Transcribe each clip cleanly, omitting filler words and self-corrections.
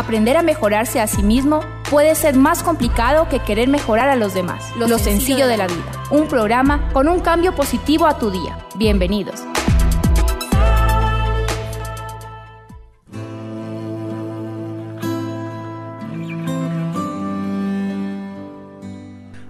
Aprender a mejorarse a sí mismo puede ser más complicado que querer mejorar a los demás. Lo sencillo de la vida. Un programa con un cambio positivo a tu día. Bienvenidos.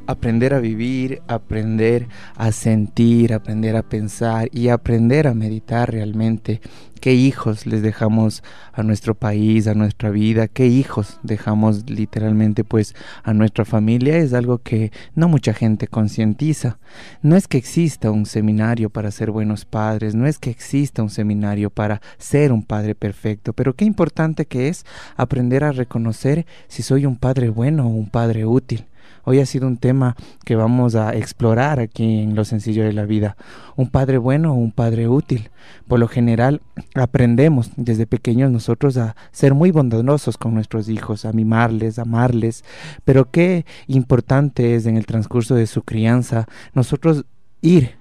Aprender a vivir, aprender a sentir, aprender a pensar y aprender a meditar realmente. ¿Qué hijos les dejamos a nuestro país, a nuestra vida? ¿Qué hijos dejamos literalmente pues a nuestra familia? Es algo que no mucha gente concientiza. No es que exista un seminario para ser buenos padres, no es que exista un seminario para ser un padre perfecto, pero qué importante que es aprender a reconocer si soy un padre bueno o un padre útil. Hoy ha sido un tema que vamos a explorar aquí en Lo Sencillo de la Vida. ¿Un padre bueno o un padre útil? Por lo general aprendemos desde pequeños nosotros a ser muy bondadosos con nuestros hijos, a mimarles, a amarles, pero qué importante es en el transcurso de su crianza nosotros ir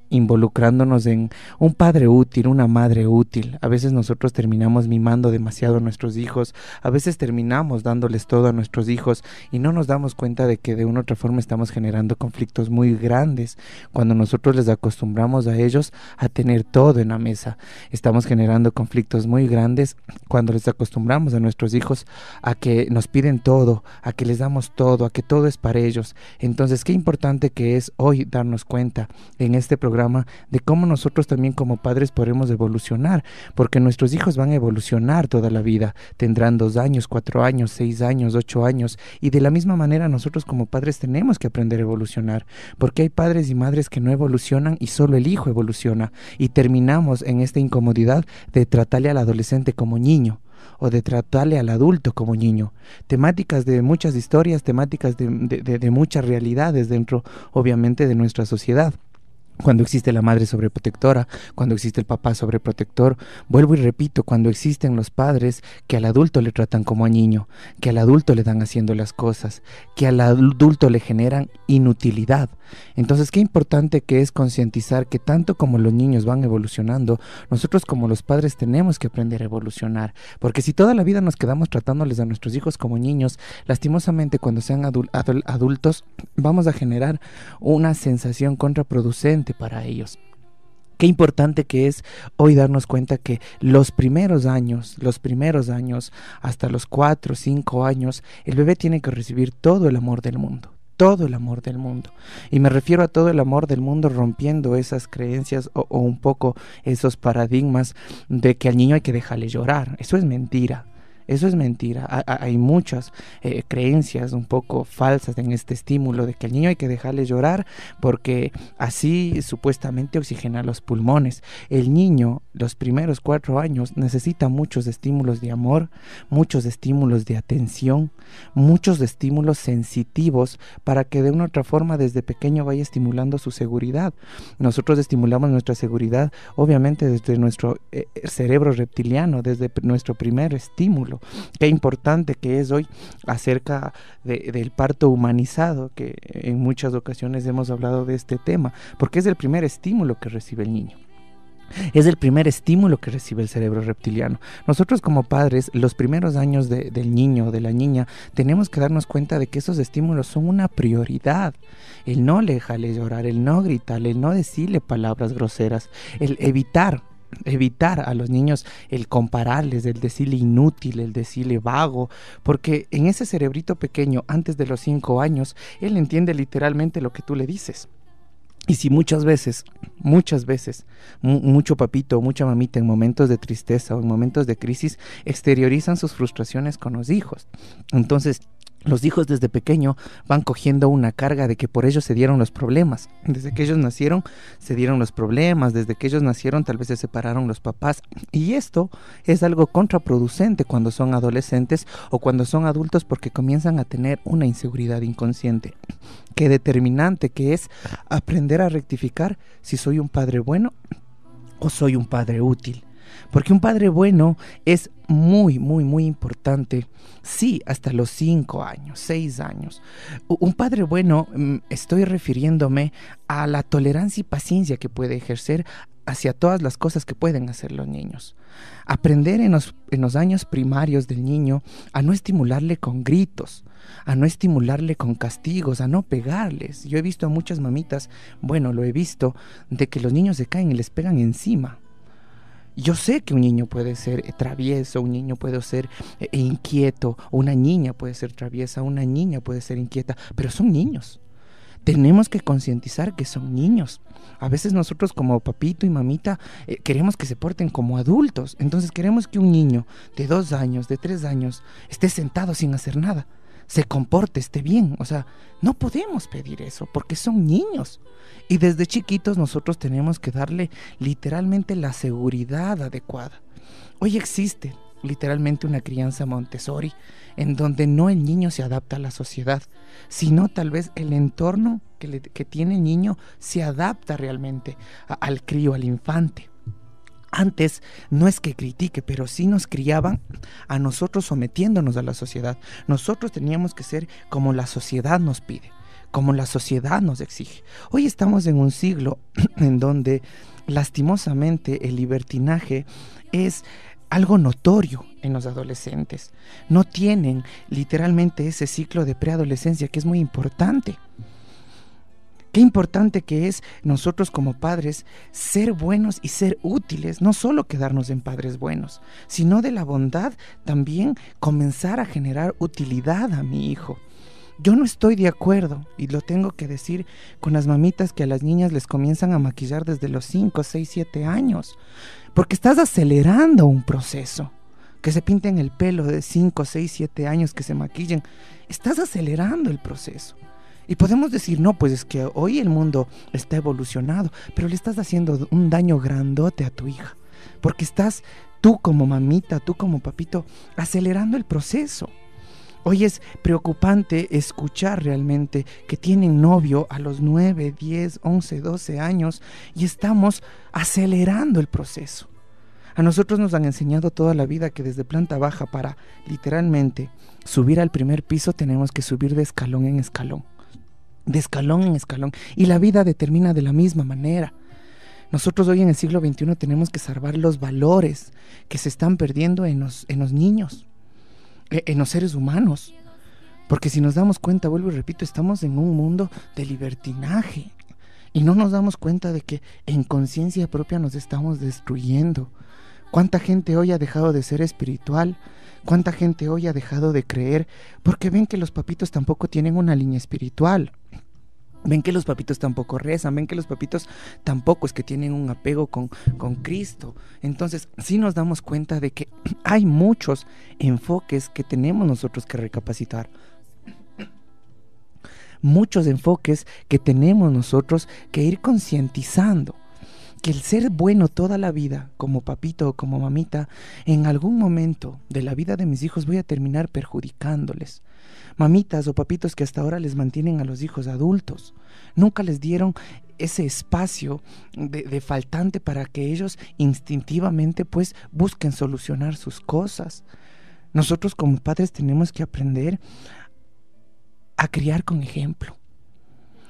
involucrándonos en un padre útil, una madre útil. A veces nosotros terminamos mimando demasiado a nuestros hijos, a veces terminamos dándoles todo a nuestros hijos y no nos damos cuenta de que de una u otra forma estamos generando conflictos muy grandes cuando nosotros les acostumbramos a ellos a tener todo en la mesa. Estamos generando conflictos muy grandes cuando les acostumbramos a nuestros hijos a que nos piden todo, a que les damos todo, a que todo es para ellos. Entonces, qué importante que es hoy darnos cuenta en este programa de cómo nosotros también como padres podemos evolucionar, porque nuestros hijos van a evolucionar toda la vida, tendrán 2 años, 4 años, 6 años, 8 años, y de la misma manera nosotros como padres tenemos que aprender a evolucionar, porque hay padres y madres que no evolucionan y solo el hijo evoluciona, y terminamos en esta incomodidad de tratarle al adolescente como niño, o de tratarle al adulto como niño. Temáticas de muchas historias, temáticas de muchas realidades dentro, obviamente, de nuestra sociedad. Cuando existe la madre sobreprotectora, cuando existe el papá sobreprotector, vuelvo y repito, cuando existen los padres que al adulto le tratan como a niño, que al adulto le dan haciendo las cosas, que al adulto le generan inutilidad. Entonces, qué importante que es concientizar que tanto como los niños van evolucionando, nosotros como los padres tenemos que aprender a evolucionar, porque si toda la vida nos quedamos tratándoles a nuestros hijos como niños, lastimosamente cuando sean adultos vamos a generar una sensación contraproducente para ellos. Qué importante que es hoy darnos cuenta que los primeros años, hasta los 4 o 5 años, el bebé tiene que recibir todo el amor del mundo. Todo el amor del mundo. Y me refiero a todo el amor del mundo rompiendo esas creencias o un poco esos paradigmas de que al niño hay que dejarle llorar. Eso es mentira. Eso es mentira. Hay muchas creencias un poco falsas en este estímulo de que al niño hay que dejarle llorar porque así supuestamente oxigena los pulmones. El niño, los primeros 4 años, necesita muchos estímulos de amor, muchos estímulos de atención, muchos estímulos sensitivos para que de una u otra forma desde pequeño vaya estimulando su seguridad. Nosotros estimulamos nuestra seguridad obviamente desde nuestro cerebro reptiliano, desde nuestro primer estímulo. Qué importante que es hoy acerca del parto humanizado, que en muchas ocasiones hemos hablado de este tema, porque es el primer estímulo que recibe el niño. Es el primer estímulo que recibe el cerebro reptiliano. Nosotros como padres, los primeros años del niño o de la niña, tenemos que darnos cuenta de que esos estímulos son una prioridad. El no dejarle llorar, el no gritarle, el no decirle palabras groseras, el evitar a los niños el compararles, el decirle inútil, el decirle vago, porque en ese cerebrito pequeño, antes de los 5 años, él entiende literalmente lo que tú le dices. Y si muchas veces, mucho papito o mucha mamita en momentos de tristeza o en momentos de crisis exteriorizan sus frustraciones con los hijos, entonces los hijos desde pequeño van cogiendo una carga de que por ellos se dieron los problemas. Desde que ellos nacieron se dieron los problemas, desde que ellos nacieron tal vez se separaron los papás. Y esto es algo contraproducente cuando son adolescentes o cuando son adultos porque comienzan a tener una inseguridad inconsciente. Qué determinante que es aprender a rectificar si soy un padre bueno o soy un padre útil. Porque un padre bueno es muy importante, sí, hasta los 5 años, 6 años. Un padre bueno, estoy refiriéndome a la tolerancia y paciencia que puede ejercer hacia todas las cosas que pueden hacer los niños. Aprender en los años primarios del niño a no estimularle con gritos, a no estimularle con castigos, a no pegarles. Yo he visto a muchas mamitas, bueno, lo he visto, de que los niños se caen y les pegan encima. Yo sé que un niño puede ser travieso, un niño puede ser inquieto, una niña puede ser traviesa, una niña puede ser inquieta, pero son niños. Tenemos que concientizar que son niños. A veces nosotros como papito y mamita queremos que se porten como adultos. Entonces queremos que un niño de 2 años, de 3 años, esté sentado sin hacer nada, se comporte, esté bien. O sea, no podemos pedir eso porque son niños. Y desde chiquitos nosotros tenemos que darle literalmente la seguridad adecuada. Hoy existe literalmente una crianza Montessori en donde no el niño se adapta a la sociedad, sino tal vez el entorno que tiene el niño se adapta realmente al crío, al infante. Antes no es que critique, pero sí nos criaban a nosotros sometiéndonos a la sociedad. Nosotros teníamos que ser como la sociedad nos pide, como la sociedad nos exige. Hoy estamos en un siglo en donde lastimosamente el libertinaje es algo notorio en los adolescentes. No tienen literalmente ese ciclo de preadolescencia que es muy importante. Qué importante que es nosotros como padres ser buenos y ser útiles, no solo quedarnos en padres buenos, sino de la bondad también comenzar a generar utilidad a mi hijo. Yo no estoy de acuerdo, y lo tengo que decir, con las mamitas que a las niñas les comienzan a maquillar desde los 5, 6, 7 años, porque estás acelerando un proceso. Que se pinten el pelo de 5, 6, 7 años, que se maquillen, estás acelerando el proceso. Y podemos decir, no, pues es que hoy el mundo está evolucionado, pero le estás haciendo un daño grandote a tu hija, porque estás tú como mamita, tú como papito, acelerando el proceso. Hoy es preocupante escuchar realmente que tienen novio a los 9, 10, 11, 12 años y estamos acelerando el proceso. A nosotros nos han enseñado toda la vida que desde planta baja para literalmente subir al primer piso tenemos que subir de escalón en escalón. De escalón en escalón. Y la vida determina de la misma manera. Nosotros hoy en el siglo XXI tenemos que salvar los valores que se están perdiendo en los niños, en los seres humanos. Porque si nos damos cuenta, vuelvo y repito, estamos en un mundo de libertinaje. Y no nos damos cuenta de que en conciencia propia nos estamos destruyendo. ¿Cuánta gente hoy ha dejado de ser espiritual? ¿Cuánta gente hoy ha dejado de creer? Porque ven que los papitos tampoco tienen una línea espiritual. Ven que los papitos tampoco rezan, ven que los papitos tampoco es que tienen un apego con Cristo. Entonces, sí nos damos cuenta de que hay muchos enfoques que tenemos nosotros que recapacitar. Muchos enfoques que tenemos nosotros que ir concientizando. Que el ser bueno toda la vida, como papito o como mamita, en algún momento de la vida de mis hijos voy a terminar perjudicándoles. Mamitas o papitos que hasta ahora les mantienen a los hijos adultos, nunca les dieron ese espacio de faltante para que ellos instintivamente pues busquen solucionar sus cosas. Nosotros como padres tenemos que aprender a criar con ejemplo.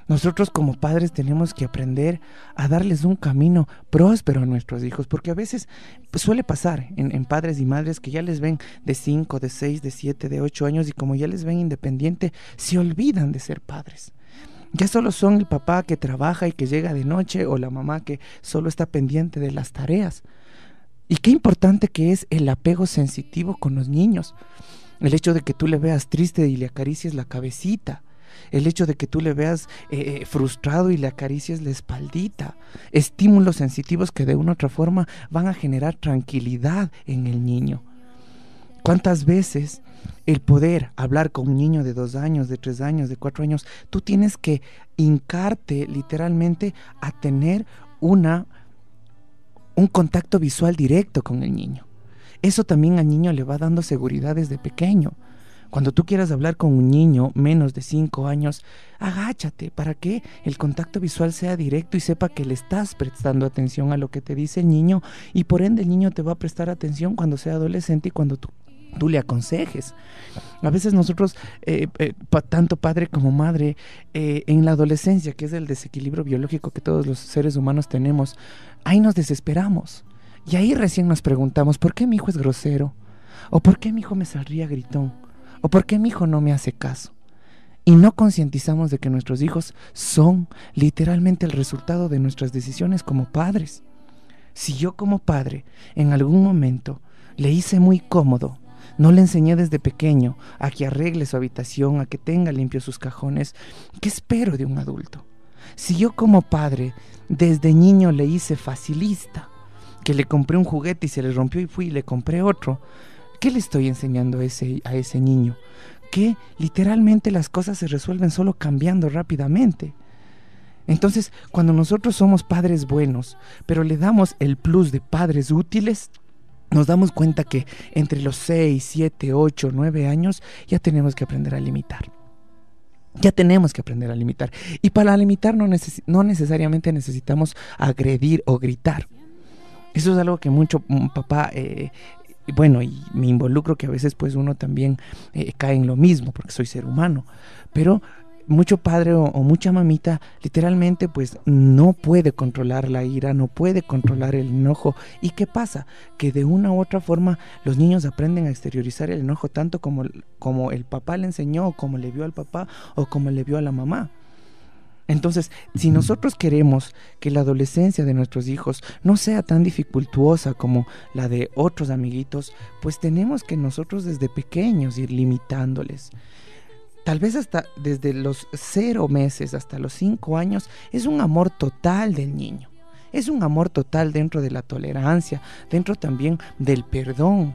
Nosotros como padres tenemos que aprender a darles un camino próspero a nuestros hijos, porque a veces suele pasar en padres y madres que ya les ven de 5, de 6, de 7, de 8 años y como ya les ven independiente, se olvidan de ser padres. Ya solo son el papá que trabaja y que llega de noche o la mamá que solo está pendiente de las tareas. Y qué importante que es el apego sensitivo con los niños. El hecho de que tú le veas triste y le acaricies la cabecita. El hecho de que tú le veas frustrado y le acaricies la espaldita. Estímulos sensitivos que de una u otra forma van a generar tranquilidad en el niño. ¿Cuántas veces el poder hablar con un niño de 2 años, de 3 años, de 4 años, tú tienes que hincarte literalmente a tener un contacto visual directo con el niño? Eso también al niño le va dando seguridad desde pequeño. Cuando tú quieras hablar con un niño menos de 5 años, agáchate para que el contacto visual sea directo y sepa que le estás prestando atención a lo que te dice el niño y por ende el niño te va a prestar atención cuando sea adolescente y cuando tú le aconsejes. A veces nosotros, tanto padre como madre, en la adolescencia, que es el desequilibrio biológico que todos los seres humanos tenemos, ahí nos desesperamos. Y ahí recién nos preguntamos, ¿por qué mi hijo es grosero? ¿O por qué mi hijo me sonríe gritón? ¿O por qué mi hijo no me hace caso? Y no concientizamos de que nuestros hijos son literalmente el resultado de nuestras decisiones como padres. Si yo como padre en algún momento le hice muy cómodo, no le enseñé desde pequeño a que arregle su habitación, a que tenga limpios sus cajones, ¿qué espero de un adulto? Si yo como padre desde niño le hice facilista, que le compré un juguete y se le rompió y fui y le compré otro, ¿qué le estoy enseñando a ese niño? Que literalmente las cosas se resuelven solo cambiando rápidamente. Entonces, cuando nosotros somos padres buenos, pero le damos el plus de padres útiles, nos damos cuenta que entre los 6, 7, 8, 9 años ya tenemos que aprender a limitar. Ya tenemos que aprender a limitar. Y para limitar no necesariamente necesitamos agredir o gritar. Eso es algo que mucho papá... bueno, y me involucro que a veces pues uno también cae en lo mismo porque soy ser humano, pero mucho padre o mucha mamita literalmente pues no puede controlar la ira, no puede controlar el enojo. ¿Y qué pasa? Que de una u otra forma los niños aprenden a exteriorizar el enojo tanto como el papá le enseñó, o como le vio al papá o como le vio a la mamá. Entonces, si nosotros queremos que la adolescencia de nuestros hijos no sea tan dificultuosa como la de otros amiguitos, pues tenemos que nosotros desde pequeños ir limitándoles. Tal vez hasta desde los 0 meses hasta los 5 años es un amor total del niño. Es un amor total dentro de la tolerancia, dentro también del perdón.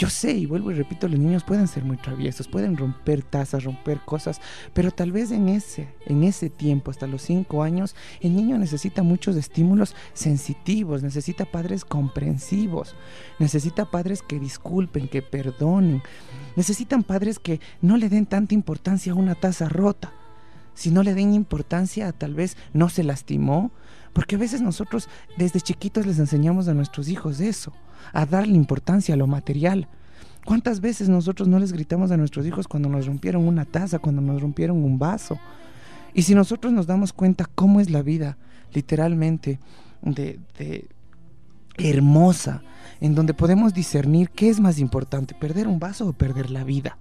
Yo sé, y vuelvo y repito, los niños pueden ser muy traviesos, pueden romper tazas, romper cosas, pero tal vez en ese tiempo, hasta los 5 años, el niño necesita muchos estímulos sensitivos, necesita padres comprensivos, necesita padres que disculpen, que perdonen, necesitan padres que no le den tanta importancia a una taza rota, sino le den importancia a tal vez no se lastimó, porque a veces nosotros desde chiquitos les enseñamos a nuestros hijos eso, a darle importancia a lo material. ¿Cuántas veces nosotros no les gritamos a nuestros hijos cuando nos rompieron una taza, cuando nos rompieron un vaso? Y si nosotros nos damos cuenta cómo es la vida, literalmente, de hermosa, en donde podemos discernir qué es más importante, perder un vaso o perder la vida.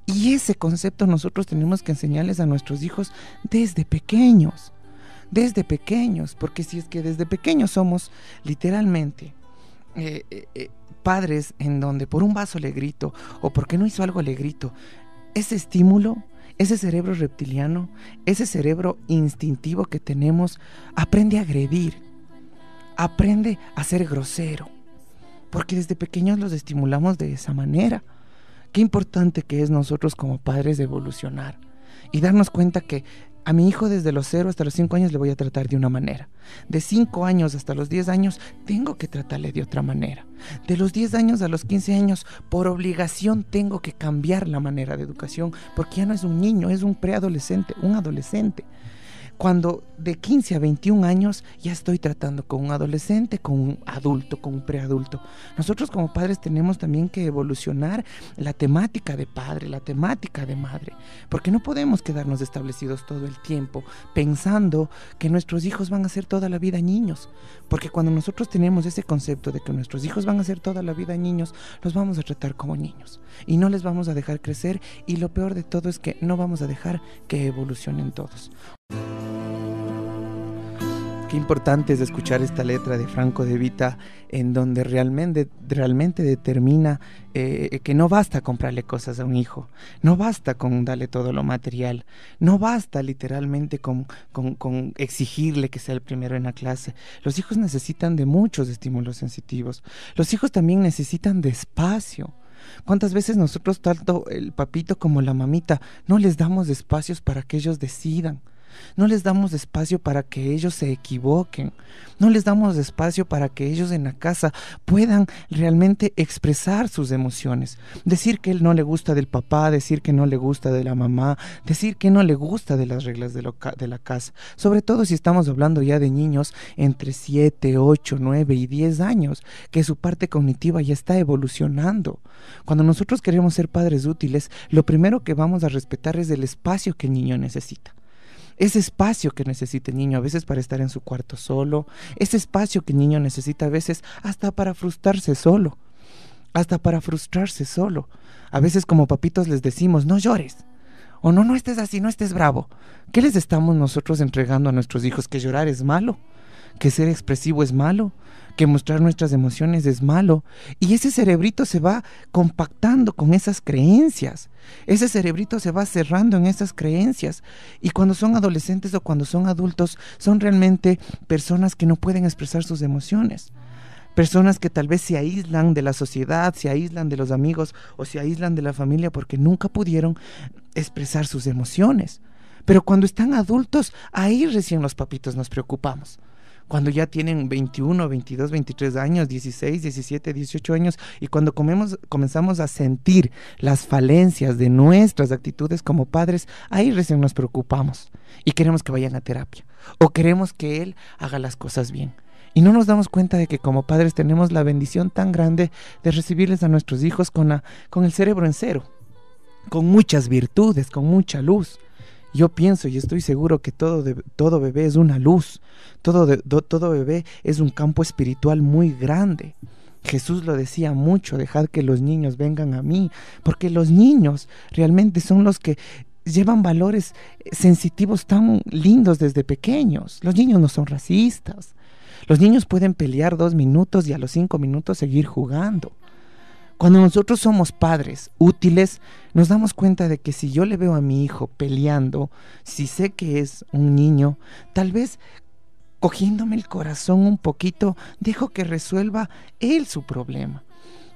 Y ese concepto nosotros tenemos que enseñarles a nuestros hijos desde pequeños, porque si es que desde pequeños somos literalmente padres en donde por un vaso le grito o porque no hizo algo le grito, ese estímulo, ese cerebro reptiliano, ese cerebro instintivo que tenemos, aprende a agredir, aprende a ser grosero, porque desde pequeños los estimulamos de esa manera. Qué importante que es nosotros como padres evolucionar y darnos cuenta que a mi hijo desde los 0 hasta los 5 años le voy a tratar de una manera. De 5 años hasta los 10 años tengo que tratarle de otra manera. De los 10 años a los 15 años por obligación tengo que cambiar la manera de educación porque ya no es un niño, es un preadolescente, un adolescente. Cuando de 15 a 21 años ya estoy tratando con un adolescente, con un adulto, con un preadulto. Nosotros como padres tenemos también que evolucionar la temática de padre, la temática de madre, porque no podemos quedarnos establecidos todo el tiempo pensando que nuestros hijos van a ser toda la vida niños, porque cuando nosotros tenemos ese concepto de que nuestros hijos van a ser toda la vida niños, los vamos a tratar como niños y no les vamos a dejar crecer, y lo peor de todo es que no vamos a dejar que evolucionen todos. Qué importante es escuchar esta letra de Franco De Vita, en donde realmente determina que no basta comprarle cosas a un hijo, no basta con darle todo lo material, no basta literalmente con exigirle que sea el primero en la clase. Los hijos necesitan de muchos estímulos sensitivos, los hijos también necesitan de espacio. ¿Cuántas veces nosotros, tanto el papito como la mamita, no les damos espacios para que ellos decidan? no les damos espacio para que ellos se equivoquen, no les damos espacio para que ellos en la casa puedan realmente expresar sus emociones, decir que él no le gusta del papá, decir que no le gusta de la mamá, decir que no le gusta de las reglas de la casa, sobre todo si estamos hablando ya de niños entre 7, 8, 9 y 10 años, que su parte cognitiva ya está evolucionando. Cuando nosotros queremos ser padres útiles, lo primero que vamos a respetar es el espacio que el niño necesita. Ese espacio que necesita el niño a veces para estar en su cuarto solo, ese espacio que el niño necesita a veces hasta para frustrarse solo, A veces como papitos les decimos, no llores, o no estés así, no estés bravo. ¿Qué les estamos nosotros entregando a nuestros hijos? ¿Que llorar es malo? ¿Que ser expresivo es malo? ¿Que mostrar nuestras emociones es malo? Y ese cerebrito se va compactando con esas creencias. Ese cerebrito se va cerrando en esas creencias. Y cuando son adolescentes o cuando son adultos, son realmente personas que no pueden expresar sus emociones. Personas que tal vez se aíslan de la sociedad, se aíslan de los amigos o se aíslan de la familia porque nunca pudieron expresar sus emociones. Pero cuando están adultos, ahí recién los papitos nos preocupamos. Cuando ya tienen 21, 22, 23 años, 16, 17, 18 años, y cuando comenzamos a sentir las falencias de nuestras actitudes como padres, ahí recién nos preocupamos y queremos que vayan a terapia o queremos que él haga las cosas bien. Y no nos damos cuenta de que como padres tenemos la bendición tan grande de recibirles a nuestros hijos con el cerebro en cero, con muchas virtudes, con mucha luz. Yo pienso y estoy seguro que todo bebé es una luz, todo bebé es un campo espiritual muy grande. Jesús lo decía mucho, dejad que los niños vengan a mí, porque los niños realmente son los que llevan valores sensitivos tan lindos desde pequeños. Los niños no son racistas, los niños pueden pelear 2 minutos y a los 5 minutos seguir jugando. Cuando nosotros somos padres útiles, nos damos cuenta de que si yo le veo a mi hijo peleando, si sé que es un niño, tal vez cogiéndome el corazón un poquito, dejo que resuelva él su problema.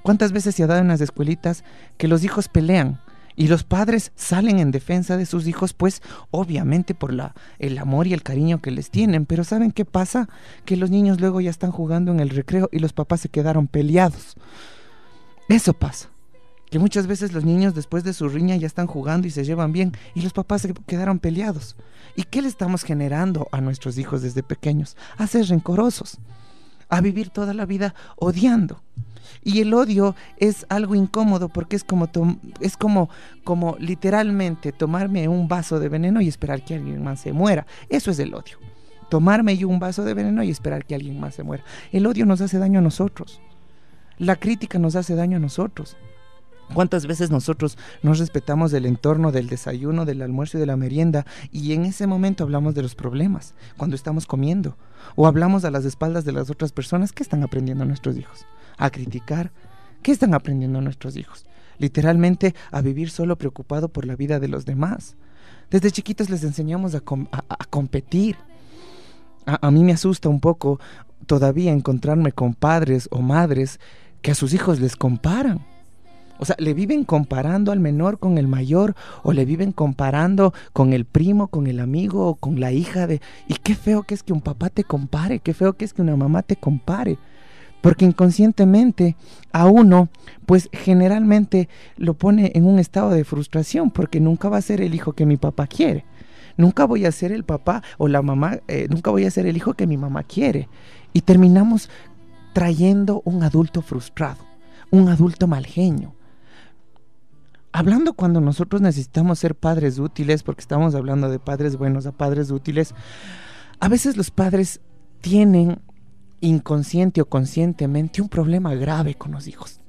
¿Cuántas veces se ha dado en las escuelitas que los hijos pelean y los padres salen en defensa de sus hijos? Pues obviamente por el amor y el cariño que les tienen, pero ¿saben qué pasa? Que los niños luego ya están jugando en el recreo y los papás se quedaron peleados. Eso pasa, que muchas veces los niños después de su riña ya están jugando y se llevan bien y los papás se quedaron peleados. ¿Y qué le estamos generando a nuestros hijos desde pequeños? A ser rencorosos, a vivir toda la vida odiando. Y el odio es algo incómodo porque es como literalmente tomarme un vaso de veneno y esperar que alguien más se muera. Eso es el odio. Tomarme yo un vaso de veneno y esperar que alguien más se muera. El odio nos hace daño a nosotros. La crítica nos hace daño a nosotros. ¿Cuántas veces nosotros no respetamos el entorno del desayuno, del almuerzo y de la merienda y en ese momento hablamos de los problemas cuando estamos comiendo? O hablamos a las espaldas de las otras personas. ¿Qué están aprendiendo nuestros hijos? A criticar. ¿Qué están aprendiendo nuestros hijos? Literalmente a vivir solo preocupado por la vida de los demás. Desde chiquitos les enseñamos a competir. A mí me asusta un poco todavía encontrarme con padres o madres que a sus hijos les comparan. O sea, le viven comparando al menor con el mayor, o le viven comparando con el primo, con el amigo, o con la hija de... Y qué feo que es que un papá te compare, qué feo que es que una mamá te compare. Porque inconscientemente a uno, pues generalmente lo pone en un estado de frustración, porque nunca va a ser el hijo que mi papá quiere. Nunca voy a ser el papá o la mamá, nunca voy a ser el hijo que mi mamá quiere. Y terminamos trayendo un adulto frustrado, un adulto mal genio. Hablando cuando nosotros necesitamos ser padres útiles, porque estamos hablando de padres buenos a padres útiles, a veces los padres tienen inconsciente o conscientemente un problema grave con los hijos.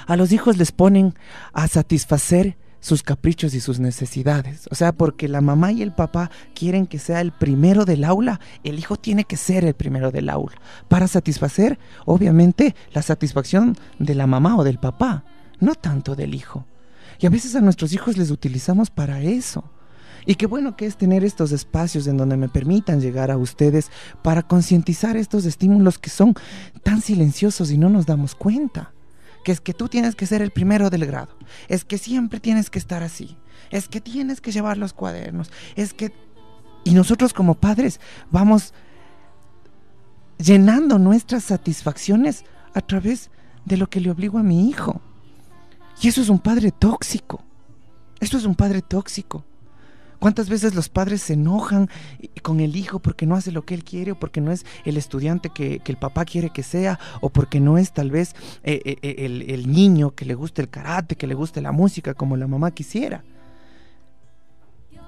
A los hijos les ponen a satisfacer sus caprichos y sus necesidades. O sea, porque la mamá y el papá quieren que sea el primero del aula, el hijo tiene que ser el primero del aula para satisfacer, obviamente, la satisfacción de la mamá o del papá, no tanto del hijo. Y a veces a nuestros hijos les utilizamos para eso. Y qué bueno que es tener estos espacios en donde me permitan llegar a ustedes para concientizar estos estímulos que son tan silenciosos y no nos damos cuenta. Que es que tú tienes que ser el primero del grado, es que siempre tienes que estar así, es que tienes que llevar los cuadernos, es que Y nosotros como padres vamos llenando nuestras satisfacciones a través de lo que le obligo a mi hijo. Y eso es un padre tóxico. Eso es un padre tóxico. ¿Cuántas veces los padres se enojan con el hijo porque no hace lo que él quiere, o porque no es el estudiante que el papá quiere que sea, o porque no es tal vez el niño que le guste el karate, que le guste la música como la mamá quisiera?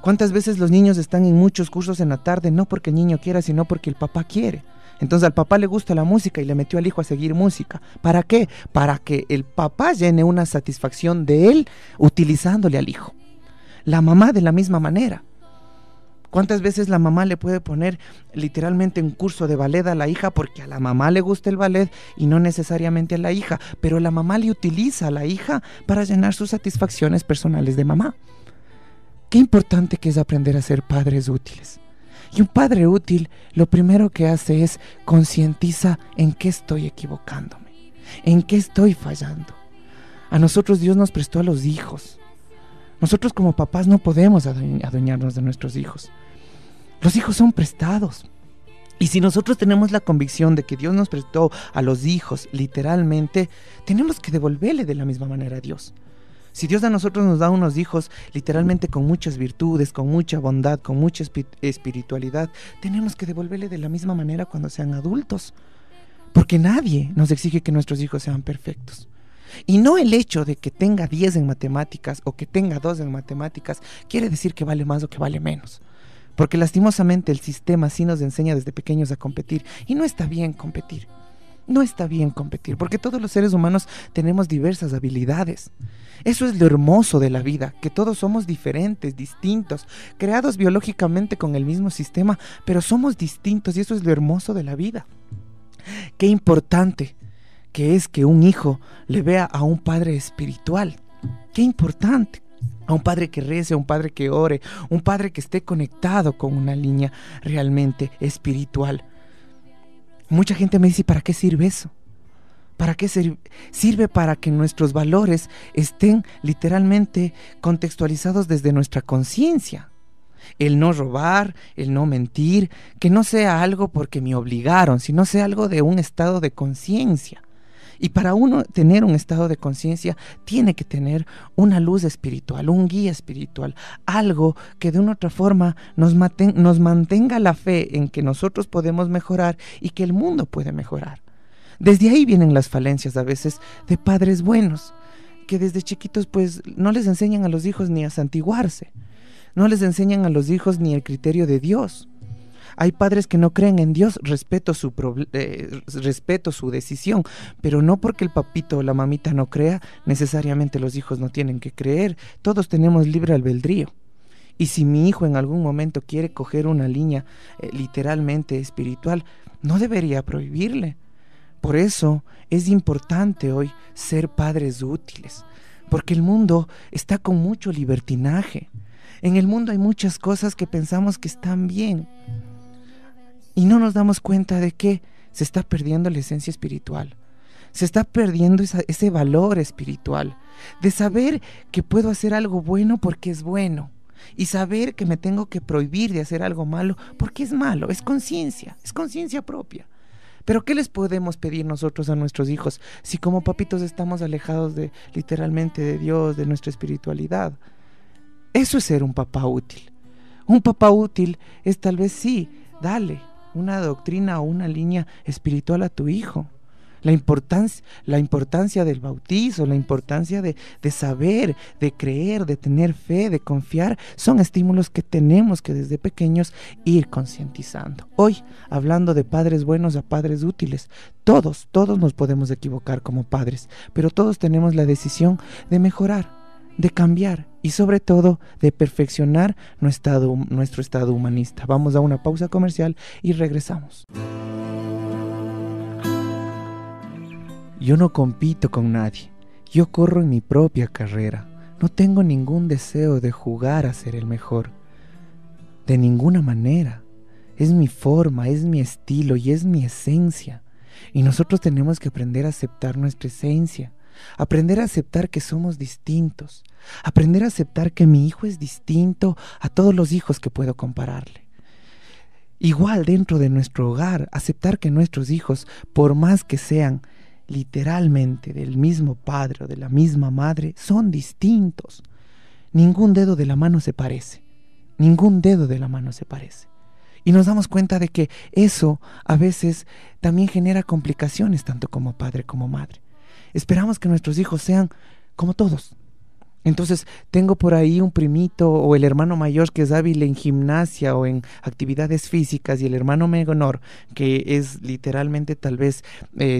¿Cuántas veces los niños están en muchos cursos en la tarde no porque el niño quiera, sino porque el papá quiere? Entonces al papá le gusta la música y le metió al hijo a seguir música. ¿Para qué? Para que el papá llene una satisfacción de él utilizándole al hijo. La mamá de la misma manera. ¿Cuántas veces la mamá le puede poner literalmente un curso de ballet a la hija porque a la mamá le gusta el ballet y no necesariamente a la hija? Pero la mamá le utiliza a la hija para llenar sus satisfacciones personales de mamá. Qué importante que es aprender a ser padres útiles. Y un padre útil lo primero que hace es concientiza en qué estoy equivocándome, en qué estoy fallando. A nosotros Dios nos prestó a los hijos. Nosotros como papás no podemos adueñarnos de nuestros hijos. Los hijos son prestados. Y si nosotros tenemos la convicción de que Dios nos prestó a los hijos literalmente, tenemos que devolverle de la misma manera a Dios. Si Dios a nosotros nos da unos hijos literalmente con muchas virtudes, con mucha bondad, con mucha espiritualidad, tenemos que devolverle de la misma manera cuando sean adultos. Porque nadie nos exige que nuestros hijos sean perfectos. Y no el hecho de que tenga 10 en matemáticas o que tenga 2 en matemáticas quiere decir que vale más o que vale menos. Porque lastimosamente el sistema sí nos enseña desde pequeños a competir. Y no está bien competir. No está bien competir, porque todos los seres humanos tenemos diversas habilidades. Eso es lo hermoso de la vida, que todos somos diferentes, distintos, creados biológicamente con el mismo sistema, pero somos distintos y eso es lo hermoso de la vida. Qué importante que es que un hijo le vea a un padre espiritual. Qué importante. A un padre que rece, a un padre que ore, un padre que esté conectado con una línea realmente espiritual. Mucha gente me dice, ¿para qué sirve eso? ¿Para qué sirve? Para que nuestros valores estén literalmente contextualizados desde nuestra conciencia. El no robar, el no mentir, que no sea algo porque me obligaron, sino sea algo de un estado de conciencia. Y para uno tener un estado de conciencia tiene que tener una luz espiritual, un guía espiritual, algo que de una otra forma nos mantenga la fe en que nosotros podemos mejorar y que el mundo puede mejorar. Desde ahí vienen las falencias a veces de padres buenos, que desde chiquitos pues no les enseñan a los hijos ni a santiguarse, no les enseñan a los hijos ni el criterio de Dios. Hay padres que no creen en Dios, respeto su decisión, pero no porque el papito o la mamita no crea, necesariamente los hijos no tienen que creer. Todos tenemos libre albedrío. Y si mi hijo en algún momento quiere coger una línea literalmente espiritual, no debería prohibirle. Por eso es importante hoy ser padres útiles, porque el mundo está con mucho libertinaje. En el mundo hay muchas cosas que pensamos que están bien. Y no nos damos cuenta de que se está perdiendo la esencia espiritual. Se está perdiendo ese valor espiritual. De saber que puedo hacer algo bueno porque es bueno. Y saber que me tengo que prohibir de hacer algo malo porque es malo. Es conciencia propia. Pero ¿qué les podemos pedir nosotros a nuestros hijos si como papitos estamos alejados literalmente de Dios, de nuestra espiritualidad? Eso es ser un papá útil. Un papá útil es tal vez sí, dale una doctrina o una línea espiritual a tu hijo. La importancia del bautizo, la importancia de saber, de creer, de tener fe, de confiar, son estímulos que tenemos que desde pequeños ir concientizando. Hoy, hablando de padres buenos a padres útiles, todos nos podemos equivocar como padres, pero todos tenemos la decisión de mejorar, de cambiar y sobre todo de perfeccionar nuestro estado humanista. Vamos a una pausa comercial y regresamos. Yo no compito con nadie, yo corro en mi propia carrera, no tengo ningún deseo de jugar a ser el mejor, de ninguna manera. Es mi forma, es mi estilo y es mi esencia. Y nosotros tenemos que aprender a aceptar nuestra esencia. Aprender a aceptar que somos distintos, aprender a aceptar que mi hijo es distinto a todos los hijos que puedo compararle, Igual dentro de nuestro hogar, aceptar que nuestros hijos, por más que sean literalmente del mismo padre o de la misma madre, son distintos. Ningún dedo de la mano se parece. Ningún dedo de la mano se parece. Y nos damos cuenta de que eso a veces también genera complicaciones tanto como padre como madre. Esperamos que nuestros hijos sean como todos. Entonces tengo por ahí un primito o el hermano mayor que es hábil en gimnasia o en actividades físicas y el hermano menor que es literalmente tal vez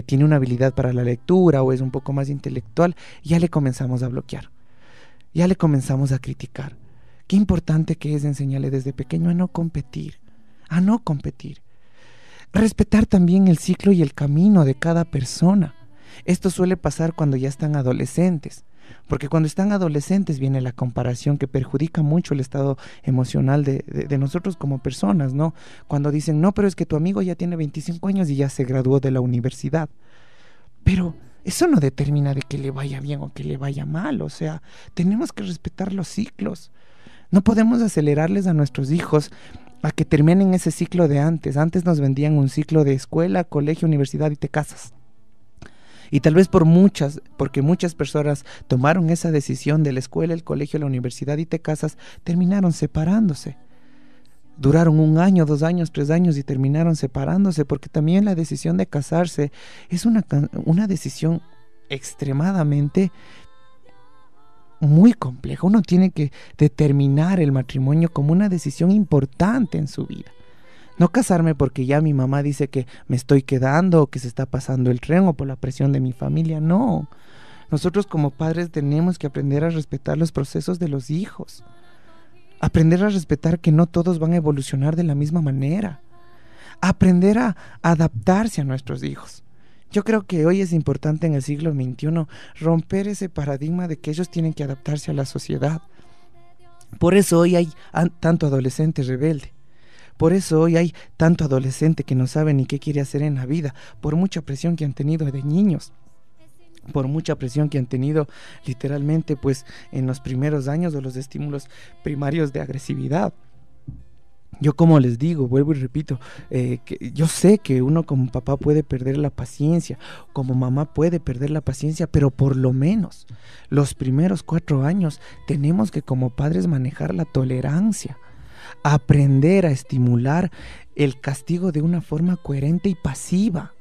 tiene una habilidad para la lectura o es un poco más intelectual, ya le comenzamos a bloquear, ya le comenzamos a criticar. Qué importante que es enseñarle desde pequeño a no competir, a no competir. Respetar también el ciclo y el camino de cada persona. Esto suele pasar cuando ya están adolescentes. Porque cuando están adolescentes viene la comparación que perjudica mucho el estado emocional de nosotros como personas, ¿no? Cuando dicen, no, pero es que tu amigo ya tiene 25 años y ya se graduó de la universidad. Pero eso no determina de que le vaya bien o que le vaya mal. O sea, tenemos que respetar los ciclos. No podemos acelerarles a nuestros hijos a que terminen ese ciclo de antes. Antes nos vendían un ciclo de escuela, colegio, universidad y te casas. Y tal vez porque muchas personas tomaron esa decisión de la escuela, el colegio, la universidad y te casas, terminaron separándose. Duraron 1 año, 2 años, 3 años y terminaron separándose, porque también la decisión de casarse es una decisión extremadamente muy compleja. Uno tiene que determinar el matrimonio como una decisión importante en su vida. No casarme porque ya mi mamá dice que me estoy quedando o que se está pasando el tren o por la presión de mi familia. No. Nosotros como padres tenemos que aprender a respetar los procesos de los hijos. Aprender a respetar que no todos van a evolucionar de la misma manera. Aprender a adaptarse a nuestros hijos. Yo creo que hoy es importante en el siglo XXI romper ese paradigma de que ellos tienen que adaptarse a la sociedad. Por eso hoy hay tanto adolescente rebelde. Por eso hoy hay tanto adolescente que no sabe ni qué quiere hacer en la vida, por mucha presión que han tenido de niños, por mucha presión que han tenido literalmente pues en los primeros años de los estímulos primarios de agresividad. Yo como les digo, vuelvo y repito, que yo sé que uno como papá puede perder la paciencia, como mamá puede perder la paciencia, pero por lo menos los primeros 4 años tenemos que como padres manejar la tolerancia. Aprender a estimular el castigo de una forma coherente y pasiva.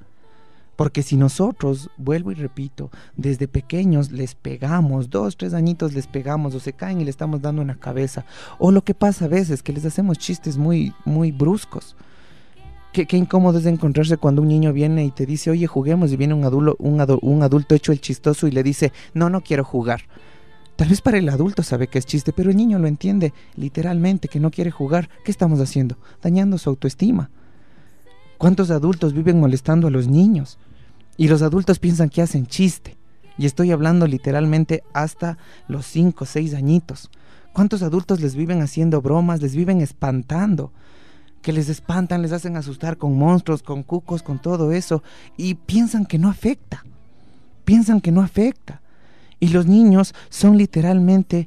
Porque si nosotros, vuelvo y repito, desde pequeños les pegamos, 2, 3 añitos les pegamos o se caen y le estamos dando en la cabeza, o lo que pasa a veces, que les hacemos chistes muy, muy bruscos. Qué incómodo es encontrarse cuando un niño viene y te dice, oye, juguemos, y viene un adulto hecho el chistoso y le dice, no quiero jugar. Tal vez para el adulto sabe que es chiste, pero el niño lo entiende literalmente, que no quiere jugar. ¿Qué estamos haciendo? Dañando su autoestima. ¿Cuántos adultos viven molestando a los niños? Y los adultos piensan que hacen chiste. Y estoy hablando literalmente hasta los 5, 6 añitos. ¿Cuántos adultos les viven haciendo bromas, les viven espantando? Que les espantan, les hacen asustar con monstruos, con cucos, con todo eso. Y piensan que no afecta. Piensan que no afecta. Y los niños son literalmente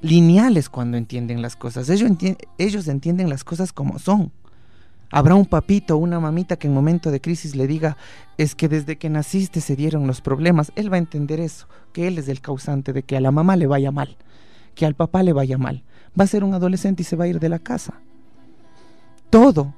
lineales cuando entienden las cosas. Ellos entienden las cosas como son. Habrá un papito o una mamita que en momento de crisis le diga, es que desde que naciste se dieron los problemas. Él va a entender eso, que él es el causante de que a la mamá le vaya mal, que al papá le vaya mal. Va a ser un adolescente y se va a ir de la casa. Todo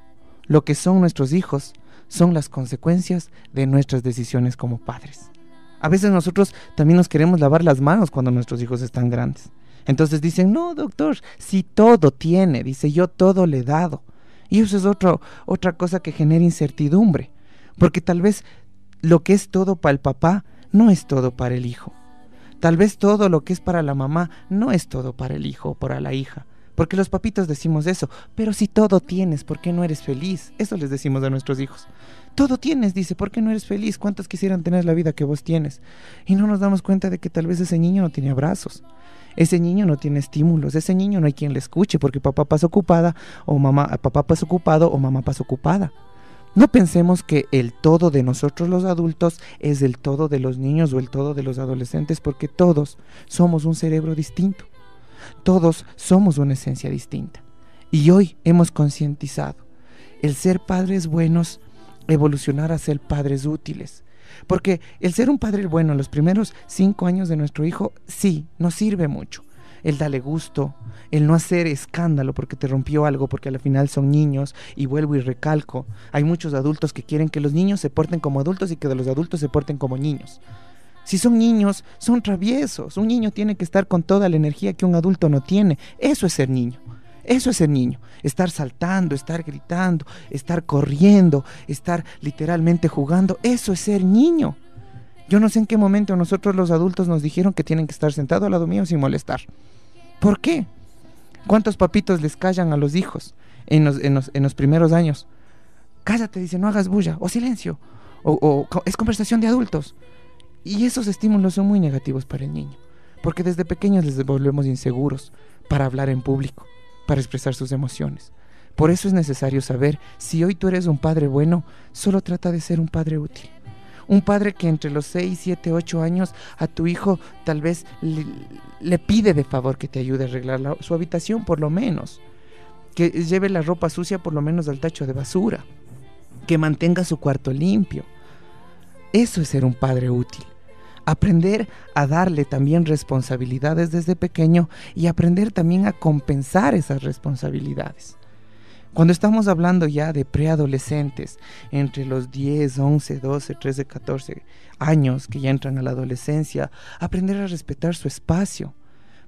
lo que son nuestros hijos son las consecuencias de nuestras decisiones como padres. A veces nosotros también nos queremos lavar las manos cuando nuestros hijos están grandes. Entonces dicen, no doctor, si todo tiene, dice, yo todo le he dado. Y eso es otra cosa que genera incertidumbre, porque tal vez lo que es todo para el papá no es todo para el hijo. Tal vez todo lo que es para la mamá no es todo para el hijo o para la hija. Porque los papitos decimos eso, pero si todo tienes, ¿por qué no eres feliz? Eso les decimos a nuestros hijos. Todo tienes, dice, ¿por qué no eres feliz? ¿Cuántos quisieran tener la vida que vos tienes? Y no nos damos cuenta de que tal vez ese niño no tiene abrazos. Ese niño no tiene estímulos, ese niño no hay quien le escuche porque papá pasa ocupada o papá pasa ocupado o mamá pasa ocupada. No pensemos que el todo de nosotros los adultos es el todo de los niños o el todo de los adolescentes, porque todos somos un cerebro distinto. Todos somos una esencia distinta. Y hoy hemos concientizado el ser padres buenos, evolucionar a ser padres útiles. Porque el ser un padre bueno en los primeros 5 años de nuestro hijo, sí, nos sirve mucho. El darle gusto, el no hacer escándalo porque te rompió algo, porque al final son niños, y vuelvo y recalco, hay muchos adultos que quieren que los niños se porten como adultos y que los adultos se porten como niños. Si son niños, son traviesos. Un niño tiene que estar con toda la energía que un adulto no tiene. Eso es ser niño. Eso es ser niño. Estar saltando, estar gritando, estar corriendo, estar literalmente jugando. Eso es ser niño. Yo no sé en qué momento nosotros los adultos nos dijeron que tienen que estar sentados al lado mío sin molestar. ¿Por qué? ¿Cuántos papitos les callan a los hijos en los primeros años? Cállate, dice, no hagas bulla, o silencio, o es conversación de adultos. Y esos estímulos son muy negativos para el niño, porque desde pequeños les volvemos inseguros para hablar en público, para expresar sus emociones. Por eso es necesario saber, si hoy tú eres un padre bueno, solo trata de ser un padre útil. Un padre que entre los 6, 7, 8 años a tu hijo tal vez le pide de favor que te ayude a arreglar su habitación por lo menos. Que lleve la ropa sucia por lo menos al tacho de basura. Que mantenga su cuarto limpio. Eso es ser un padre útil. Aprender a darle también responsabilidades desde pequeño y aprender también a compensar esas responsabilidades. Cuando estamos hablando ya de preadolescentes, entre los 10, 11, 12, 13, 14 años que ya entran a la adolescencia, aprender a respetar su espacio,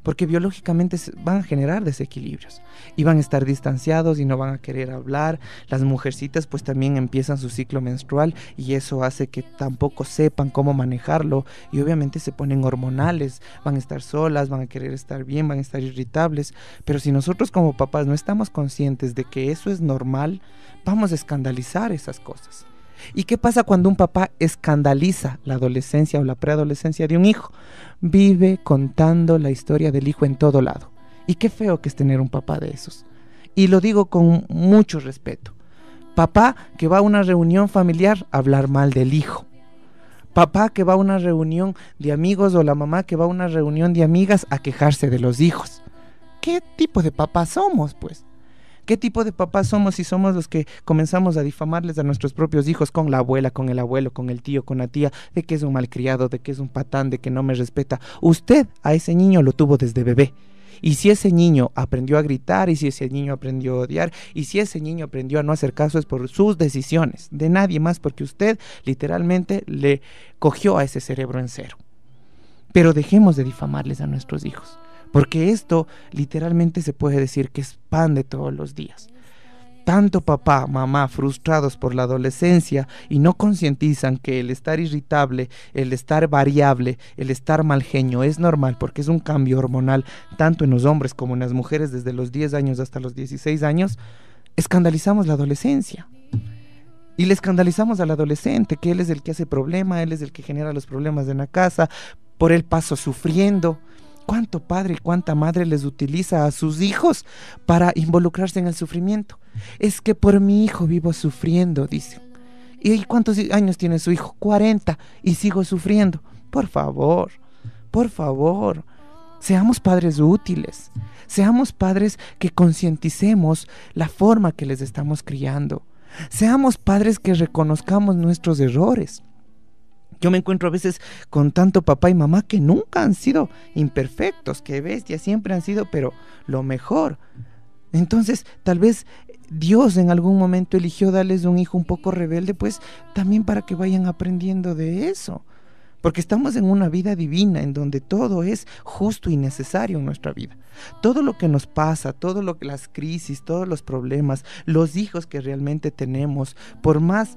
porque biológicamente van a generar desequilibrios y van a estar distanciados y no van a querer hablar. Las mujercitas pues también empiezan su ciclo menstrual y eso hace que tampoco sepan cómo manejarlo y obviamente se ponen hormonales, van a estar solas, van a querer estar bien, van a estar irritables, pero si nosotros como papás no estamos conscientes de que eso es normal, vamos a escandalizar esas cosas. ¿Y qué pasa cuando un papá escandaliza la adolescencia o la preadolescencia de un hijo? Vive contando la historia del hijo en todo lado. Y qué feo que es tener un papá de esos. Y lo digo con mucho respeto. Papá que va a una reunión familiar a hablar mal del hijo. Papá que va a una reunión de amigos o la mamá que va a una reunión de amigas a quejarse de los hijos. ¿Qué tipo de papá somos, pues? ¿Qué tipo de papás somos si somos los que comenzamos a difamarles a nuestros propios hijos con la abuela, con el abuelo, con el tío, con la tía, de que es un malcriado, de que es un patán, de que no me respeta? Usted a ese niño lo tuvo desde bebé. Y si ese niño aprendió a gritar, y si ese niño aprendió a odiar, y si ese niño aprendió a no hacer caso, es por sus decisiones, de nadie más, porque usted literalmente le cogió a ese cerebro en cero. Pero dejemos de difamarles a nuestros hijos. Porque esto literalmente se puede decir que es pan de todos los días. Tanto papá, mamá frustrados por la adolescencia y no concientizan que el estar irritable, el estar variable, el estar mal genio es normal porque es un cambio hormonal tanto en los hombres como en las mujeres desde los 10 años hasta los 16 años, escandalizamos la adolescencia. Y le escandalizamos al adolescente, que él es el que hace problema, él es el que genera los problemas en la casa, por el paso sufriendo. ¿Cuánto padre y cuánta madre les utiliza a sus hijos para involucrarse en el sufrimiento? Es que por mi hijo vivo sufriendo, dicen. ¿Y cuántos años tiene su hijo? 40 y sigo sufriendo. Por favor, seamos padres útiles. Seamos padres que concienticemos la forma que les estamos criando. Seamos padres que reconozcamos nuestros errores. Yo me encuentro a veces con tanto papá y mamá que nunca han sido imperfectos, que bestia, siempre han sido, pero lo mejor. Entonces, tal vez Dios en algún momento eligió darles un hijo un poco rebelde, pues también para que vayan aprendiendo de eso. Porque estamos en una vida divina en donde todo es justo y necesario en nuestra vida. Todo lo que nos pasa, las crisis, todos los problemas, los hijos que realmente tenemos, por más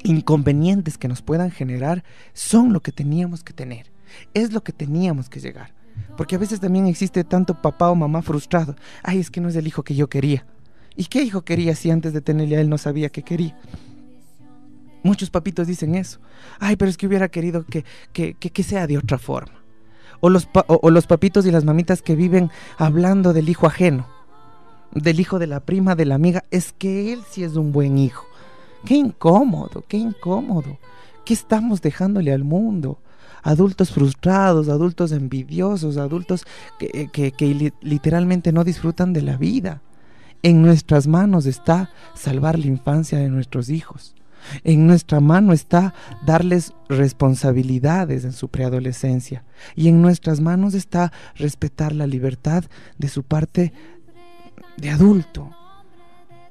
inconvenientes que nos puedan generar, son lo que teníamos que tener, es lo que teníamos que llegar, porque a veces también existe tanto papá o mamá frustrado. Ay, es que no es el hijo que yo quería. ¿Y qué hijo quería si antes de tenerle a él no sabía qué quería? Muchos papitos dicen eso. Ay, pero es que hubiera querido que sea de otra forma. O los papitos y las mamitas que viven hablando del hijo ajeno, del hijo de la prima, de la amiga. Es que él sí es un buen hijo. Qué incómodo. ¿Qué estamos dejándole al mundo? Adultos frustrados, adultos envidiosos, adultos que literalmente no disfrutan de la vida. En nuestras manos está salvar la infancia de nuestros hijos. En nuestra mano está darles responsabilidades en su preadolescencia. Y en nuestras manos está respetar la libertad de su parte de adulto.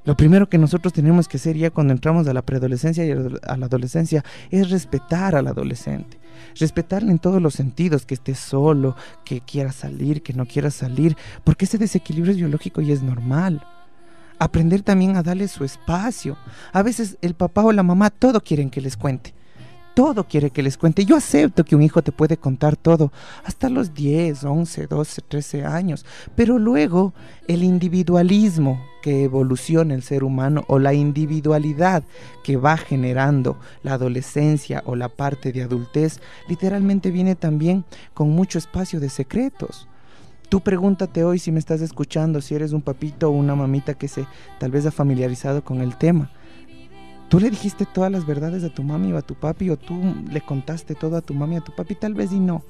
Lo primero que nosotros tenemos que hacer ya cuando entramos a la preadolescencia y a la adolescencia es respetar al adolescente. Respetarle en todos los sentidos, que esté solo, que quiera salir, que no quiera salir, porque ese desequilibrio es biológico y es normal. Aprender también a darle su espacio. A veces el papá o la mamá todo quieren que les cuente. Todo quiere que les cuente. Yo acepto que un hijo te puede contar todo hasta los 10, 11, 12, 13 años. Pero luego el individualismo que evoluciona el ser humano o la individualidad que va generando la adolescencia o la parte de adultez, literalmente viene también con mucho espacio de secretos. Tú pregúntate hoy, si me estás escuchando, si eres un papito o una mamita que tal vez ha familiarizado con el tema. ¿Tú le dijiste todas las verdades a tu mami o a tu papi, o tú le contaste todo a tu mami o a tu papi? Tal vez y no.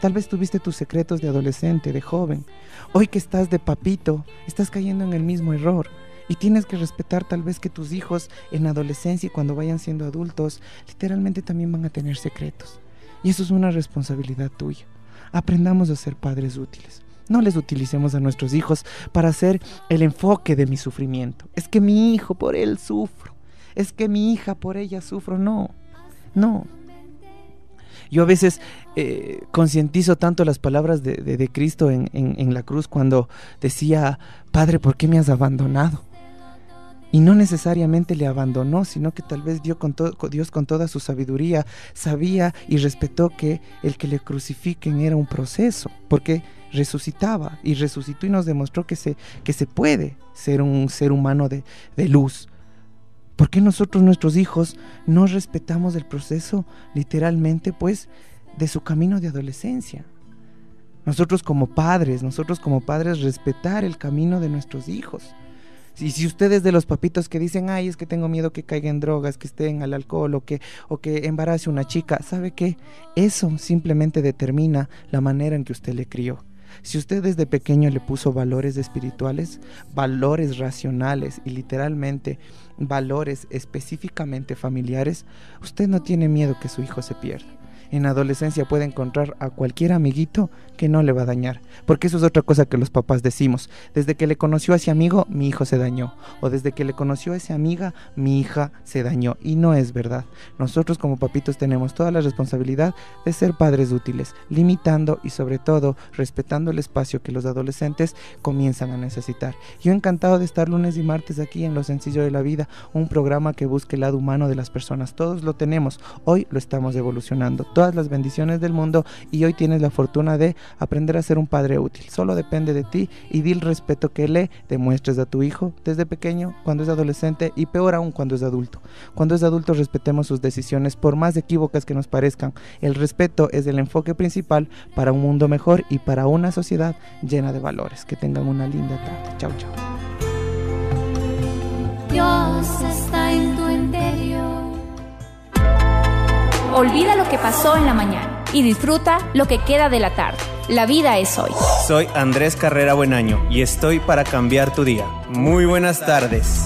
Tal vez tuviste tus secretos de adolescente, de joven. Hoy que estás de papito, estás cayendo en el mismo error. Y tienes que respetar tal vez que tus hijos en adolescencia y cuando vayan siendo adultos, literalmente también van a tener secretos. Y eso es una responsabilidad tuya. Aprendamos a ser padres útiles. No les utilicemos a nuestros hijos para hacer el enfoque de mi sufrimiento. Es que mi hijo, por él sufro. Es que mi hija, por ella sufro. No. Yo a veces concientizo tanto las palabras de Cristo en la cruz cuando decía: Padre, ¿por qué me has abandonado? Y no necesariamente le abandonó, sino que tal vez Dios con toda su sabiduría sabía y respetó que el que le crucifiquen era un proceso, porque resucitaba y resucitó y nos demostró que se puede ser un ser humano de luz. ¿Por qué nosotros, nuestros hijos, no respetamos el proceso literalmente pues de su camino de adolescencia? Nosotros como padres respetar el camino de nuestros hijos. Y si ustedes de los papitos que dicen: ay, es que tengo miedo que caiga en drogas, que estén al alcohol o que embarace una chica, ¿sabe qué? Eso simplemente determina la manera en que usted le crió. Si usted desde pequeño le puso valores espirituales, valores racionales y literalmente valores específicamente familiares, usted no tiene miedo que su hijo se pierda. En adolescencia puede encontrar a cualquier amiguito que no le va a dañar, porque eso es otra cosa que los papás decimos: desde que le conoció a ese amigo, mi hijo se dañó, o desde que le conoció a esa amiga, mi hija se dañó, y no es verdad. Nosotros como papitos tenemos toda la responsabilidad de ser padres útiles, limitando y sobre todo respetando el espacio que los adolescentes comienzan a necesitar. Yo encantado de estar lunes y martes aquí en Lo Sencillo de la Vida, un programa que busca el lado humano de las personas. Todos lo tenemos, hoy lo estamos evolucionando. Todas las bendiciones del mundo, y hoy tienes la fortuna de aprender a ser un padre útil. Solo depende de ti y del respeto que le demuestres a tu hijo desde pequeño, cuando es adolescente y peor aún cuando es adulto. Cuando es adulto, respetemos sus decisiones por más equívocas que nos parezcan. El respeto es el enfoque principal para un mundo mejor y para una sociedad llena de valores. Que tengan una linda tarde. Chao, chao. Dios está en tu interior. Olvida lo que pasó en la mañana y disfruta lo que queda de la tarde. La vida es hoy. Soy Andrés Carrera Buenaño y estoy para cambiar tu día. Muy buenas tardes.